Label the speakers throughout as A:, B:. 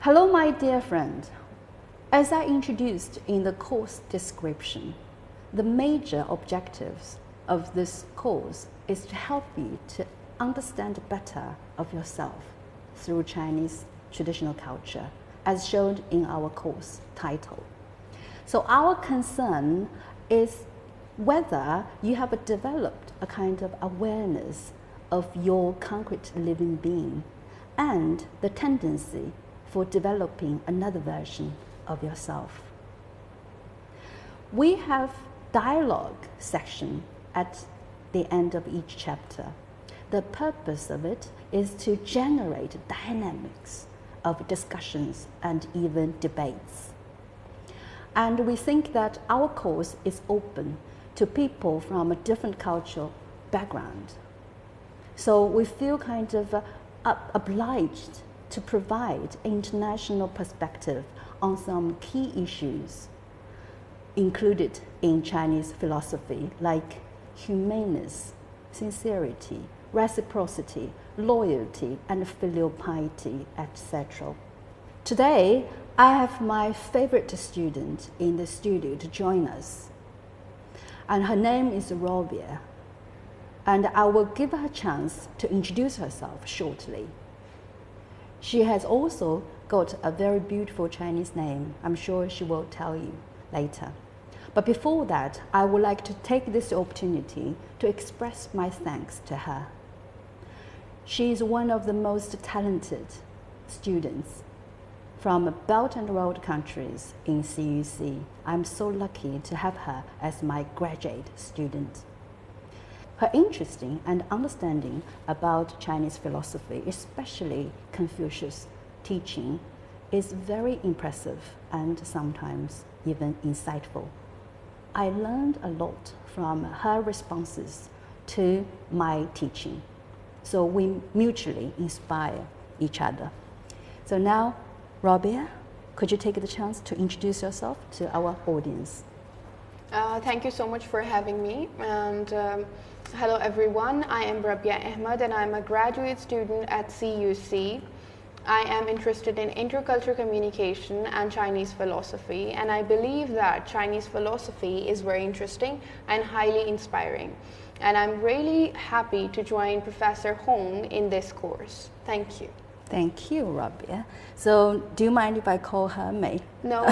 A: Hello, my dear friend. As I introduced in the course description, the major objectives of this course is to help you to understand better of yourself through Chinese traditional culture, as shown in our course title. So our concern is whether you have developed a kind of awareness of your concrete living being and the tendency for developing another version of yourself. We have dialogue section at the end of each chapter. The purpose of it is to generate dynamics of discussions and even debates. And we think that our course is open to people from a different cultural background. So we feel kind of obliged to provide international perspective on some key issues included in Chinese philosophy, like humaneness, sincerity, reciprocity, loyalty, and filial piety, etc. Today, I have my favorite student in the studio to join us, and her name is Robia, and I will give her a chance to introduce herself shortly. She has also got a very beautiful Chinese name. I'm sure she will tell you later. But before that, I would like to take this opportunity to express my thanks to her. She is one of the most talented students from Belt and Road countries in CUC. I'm so lucky to have her as my graduate student. Her interest in and understanding about Chinese philosophy, especially Confucius teaching, is very impressive and sometimes even insightful. I learned a lot from her responses to my teaching, so we mutually inspire each other. So now, Robia, could you take the chance to introduce yourself to our audience?
B: Thank you so much for having me. And hello everyone, I am Rabia Ahmed and I'm a graduate student at CUC. I am interested in intercultural communication and Chinese philosophy, and I believe that Chinese philosophy is very interesting and highly inspiring. And I'm really happy to join Professor Hong in this course. Thank you.
A: Thank you, Rabia. So do you mind if I call her Mei?
B: No.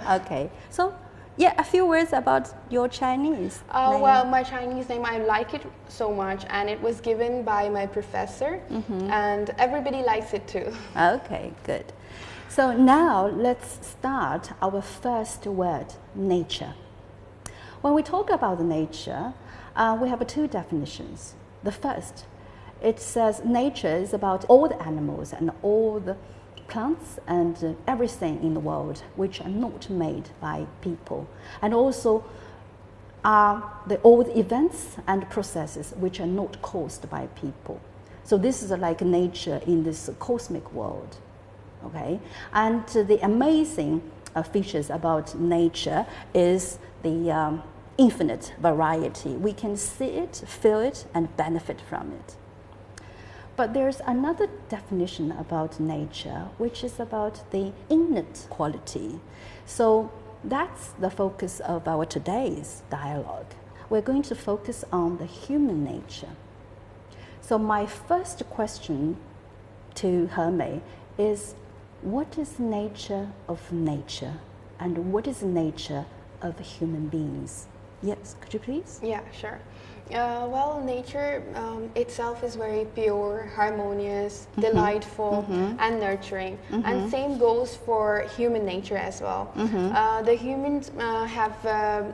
A: Okay. So yeah, a few words about your Chinese name.
B: Well, my Chinese name, I like it so much, and it was given by my professor, and everybody likes it too.
A: Okay, good. So now let's start our first word, nature. When we talk about nature, we have two definitions. The first, it says nature is about all the animals and all the plants and everything in the world which are not made by people, and also all the events and processes which are not caused by people. So this is like nature in this cosmic world, okay? And the amazing features about nature is the infinite variety. We can see it, feel it, and benefit from it. But there's another definition about nature, which is about the innate quality. So that's the focus of our today's dialogue. We're going to focus on the human nature. So my first question to Hermei is, what is the nature of nature? And what is the nature of human beings? Yes, could you please?
B: Yeah, sure. Well, nature itself is very pure, harmonious, delightful, and nurturing. And same goes for human nature as well. The humans have a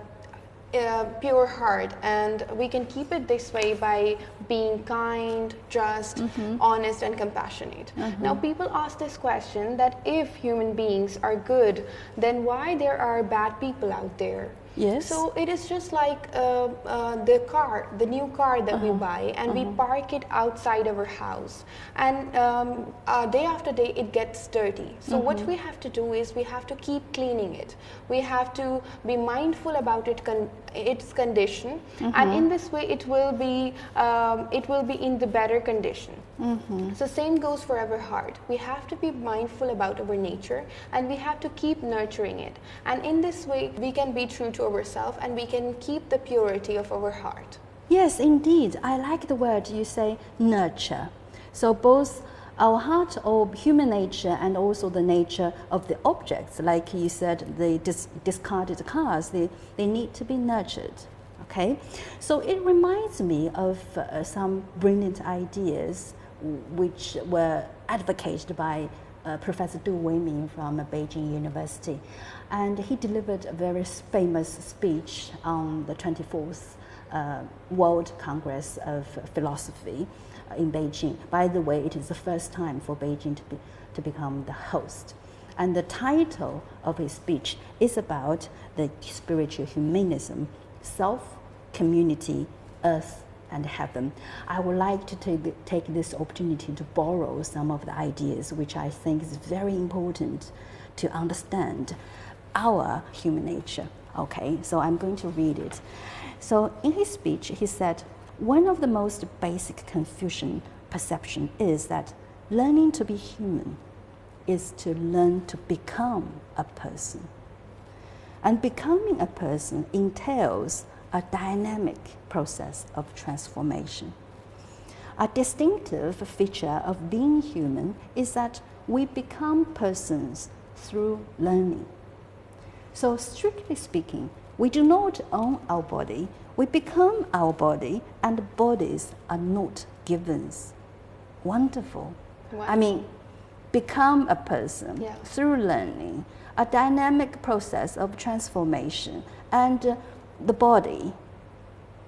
B: pure heart, and we can keep it this way by being kind, just, honest, and compassionate. Now, people ask this question that if human beings are good, then why there are bad people out there?
A: Yes.
B: So it is just like the new car that we buy, and we park it outside our house, and day after day it gets dirty. So what we have to do is we have to keep cleaning it. We have to be mindful about its condition, and in this way it will be in the better condition. So same goes for our heart. We have to be mindful about our nature, and we have to keep nurturing it, and in this way we can be true to ourselves, and we can keep the purity of our heart.
A: Yes, indeed. I like the word you say, nurture. So both our heart or human nature and also the nature of the objects, like you said, the discarded cars, they need to be nurtured. Okay, so it reminds me of some brilliant ideas which were advocated by Professor Du Weiming from Beijing University, and he delivered a very famous speech on the 24th World Congress of Philosophy in Beijing. By the way, it is the first time for Beijing to become the host. And the title of his speech is about the spiritual humanism, self, community, earth, and heaven. I would like to take this opportunity to borrow some of the ideas which I think is very important to understand our human nature. Okay, so I'm going to read it. So in his speech, he said, one of the most basic Confucian perception is that learning to be human is to learn to become a person. And becoming a person entails a dynamic process of transformation. A distinctive feature of being human is that we become persons through learning. So strictly speaking, we do not own our body, we become our body, and bodies are not givens. Wonderful.
B: Wow.
A: I mean, become a person through learning, a dynamic process of transformation, and the body,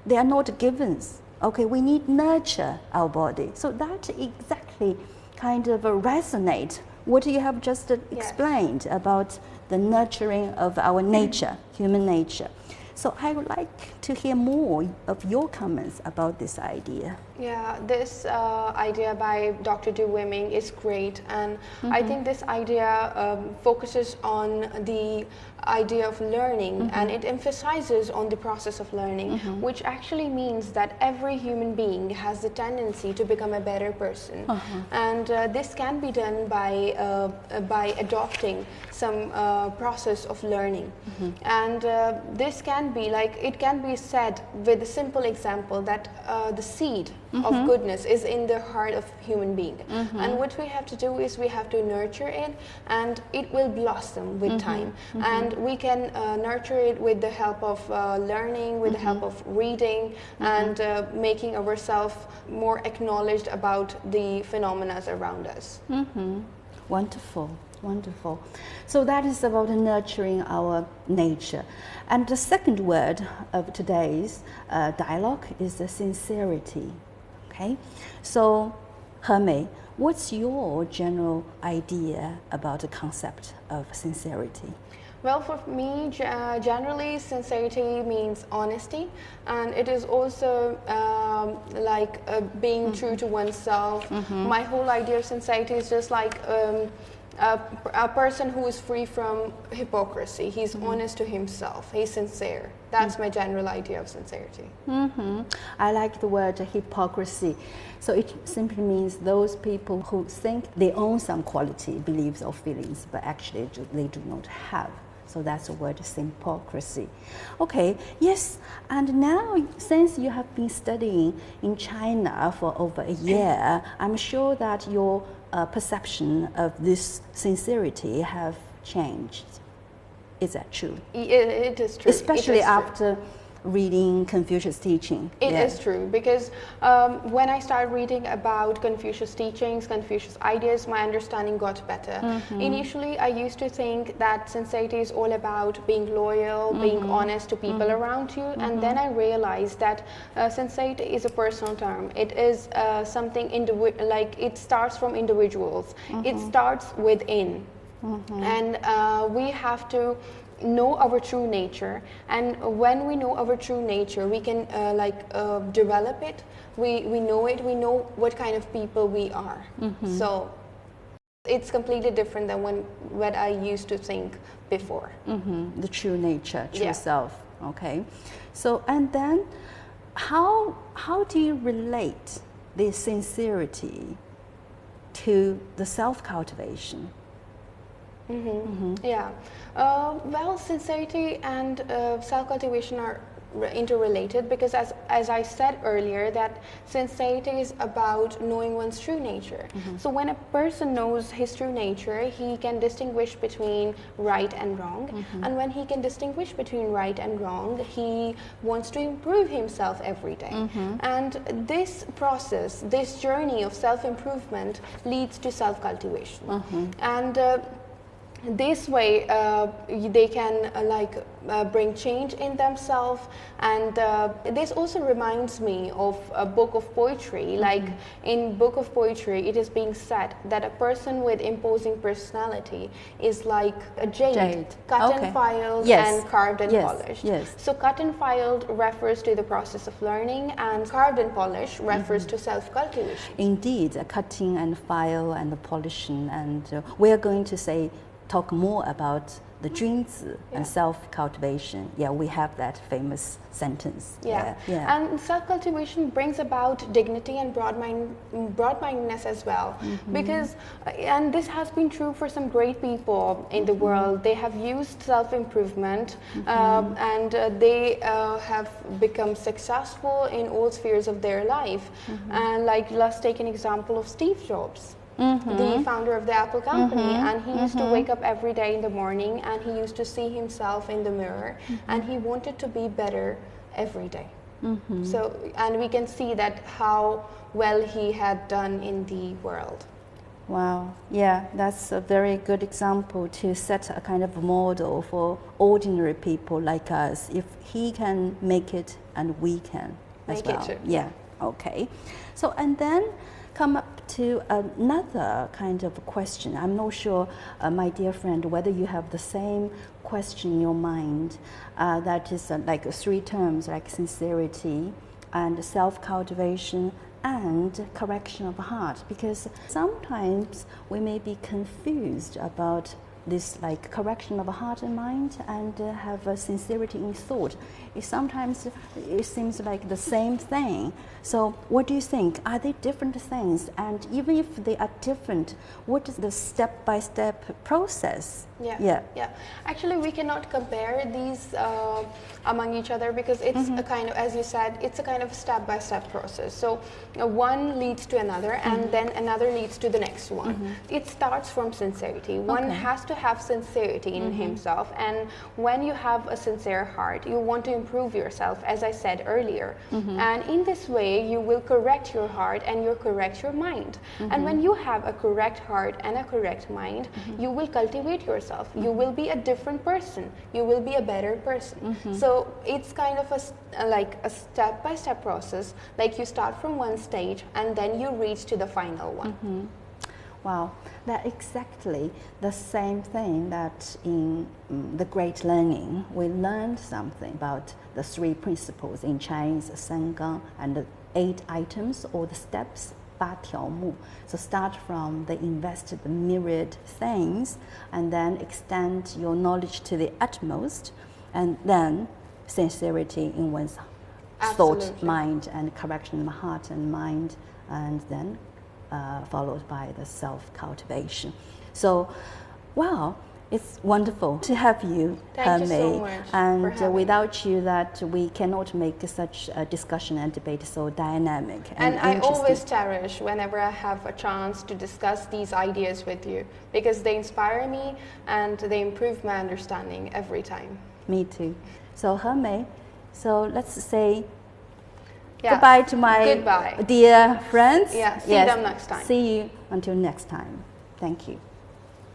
A: they are not givens. Okay, we need nurture our body. So that exactly kind of resonate what you have just explained about the nurturing of our nature, human nature. So I would like to hear more of your comments about this idea.
B: Yeah, this idea by Dr. Du Weiming is great, and I think this idea focuses on the idea of learning, and it emphasizes on the process of learning, which actually means that every human being has the tendency to become a better person, and this can be done by adopting some process of learning, and this can be like, it can be said with a simple example that the seed of goodness is in the heart of human being, and what we have to do is we have to nurture it, and it will blossom with time, and we can nurture it with the help of learning, with the help of reading, and making ourselves more acknowledged about the phenomena around us.
A: Wonderful, wonderful. So that is about nurturing our nature. And the second word of today's dialogue is the sincerity. Okay, so He-Mei, what's your general idea about the concept of sincerity?
B: Well, for me, generally, sincerity means honesty, and it is also like being true to oneself. My whole idea of sincerity is just like a person who is free from hypocrisy. He's honest to himself. He's sincere. That's my general idea of sincerity.
A: I like the word hypocrisy. So it simply means those people who think they own some quality, beliefs or feelings, but actually they do not have. So that's the word hypocrisy. Okay, yes, and now since you have been studying in China for over a year, I'm sure that your perception of this sincerity have changed. Is that true?
B: It is true.
A: Especially after reading Confucius' teaching.
B: It is true, because when I started reading about Confucius' teachings, Confucius' ideas, my understanding got better. Initially, I used to think that sincerity is all about being loyal, being honest to people around you, and then I realized that sincerity is a personal term. It is something like it starts from individuals. It starts within. And we have to know our true nature, and when we know our true nature, we can develop it. We know it. We know what kind of people we are. So it's completely different than what I used to think before.
A: The true nature, true self. Okay. So, and then how do you relate the sincerity to the self-cultivation?
B: Yeah. Well, sincerity and self-cultivation are interrelated, because as I said earlier, that sincerity is about knowing one's true nature. So when a person knows his true nature, he can distinguish between right and wrong. And when he can distinguish between right and wrong, he wants to improve himself every day. And this process, this journey of self-improvement leads to self-cultivation. And this way they can bring change in themselves. And this also reminds me of a book of poetry. Like in book of poetry, it is being said that a person with imposing personality is like a jade. Cut and filed and carved and polished. So cut and filed refers to the process of learning, and carved and polished refers to self-cultivation.
A: Indeed, cutting and file and polishing, and we are going to talk more about the 君子 and self-cultivation. We have that famous sentence.
B: And self-cultivation brings about dignity and broad-mindedness as well. Because, and this has been true for some great people in the world. They have used self-improvement and they have become successful in all spheres of their life. And let's take an example of Steve Jobs. The founder of the Apple company, and he used to wake up every day in the morning, and he used to see himself in the mirror, and he wanted to be better every day. So, and we can see that how well he had done in the world.
A: Wow, that's a very good example to set a kind of model for ordinary people like us. If he can make it, and we can as well.
B: Make it too.
A: Okay. So, and then come up to another kind of question. I'm not sure, my dear friend, whether you have the same question in your mind. That is like 3 terms, like sincerity and self-cultivation and correction of heart. Because sometimes we may be confused about this correction of heart and mind and have a sincerity in thought. Sometimes it seems like the same thing. So what do you think? Are they different things? And even if they are different, what is the step-by-step process?
B: Actually, we cannot compare these among each other, because it's a kind of, as you said, it's a kind of step-by-step process. So one leads to another, and then another leads to the next one. It starts from sincerity. One has to have sincerity in himself, and when you have a sincere heart, you want to improve yourself, as I said earlier. And in this way, you will correct your heart and you correct your mind. And when you have a correct heart and a correct mind, you will cultivate yourself. You will be a different person. You will be a better person. So it's kind of a step-by-step process. Like you start from one stage and then you reach to the final one.
A: Wow, that's exactly the same thing that in the Great Learning, we learned something about the 3 principles in Chinese, 三纲, and the 8 items or the steps, 8条目. So start from the invested, the myriad things, and then extend your knowledge to the utmost, and then sincerity in one's thought, mind, and correction of heart and mind, and then followed by the self-cultivation. So, wow, it's wonderful to have you,
B: Thank you so much.
A: And without you, that we cannot make such a discussion and debate so dynamic and
B: I always cherish whenever I have a chance to discuss these ideas with you, because they inspire me and they improve my understanding every time.
A: Me too. So, Hemei, so let's say goodbye to my dear friends.
B: See them next time.
A: See you until next time. Thank you.